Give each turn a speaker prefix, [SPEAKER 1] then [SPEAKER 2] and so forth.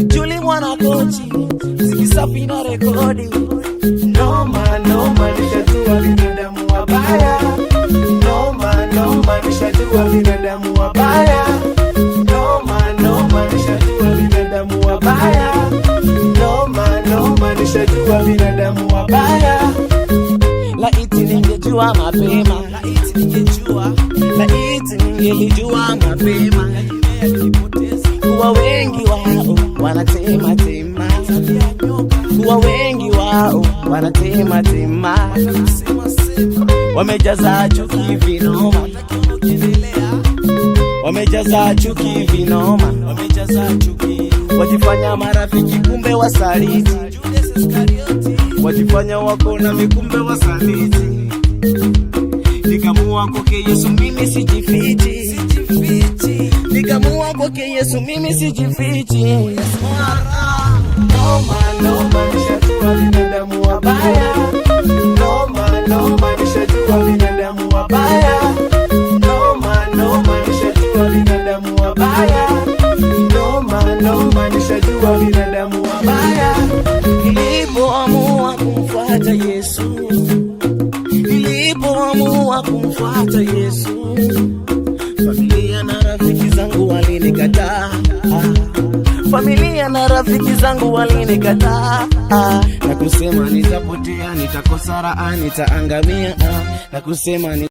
[SPEAKER 1] Juli mwana kochi, ziki safi na rekodi.
[SPEAKER 2] Noma, nishajua binadamu wabaya. Noma, nishajua binadamu wabaya. Noma, nishajua binadamu wabaya. Noma, nishajua binadamu wabaya.
[SPEAKER 1] Laiti ningejua mapema, laiti ningelijua mapema. Kuwa wengi wao wanatema tema, kuwa wengi wao wanatema tema. Wamejaza chuki vinoma, wamejaza chuki vinoma. Wajifanya marafiki kumbe wasaliti, wajifanya wako na mikumbe wasaliti. Nikamua kwake Yesu mimi sijifichi, nikamua kwake Yesu mimi sijifichi.
[SPEAKER 2] Noma, nishajua binadamu wabaya. Noma, nishajua binadamu wabaya. Noma, nishajua binadamu wabaya. Noma, nishajua binadamu wabaya.
[SPEAKER 1] Nilipoamua kumfuata Yesu, nilipoamua kumfuata Yesu, familia na rafiki zangu walinikataa. Familia na rafiki zangu walinikataa, na kusema nitapotea, nitakosa raha, nitaangamia, na kusema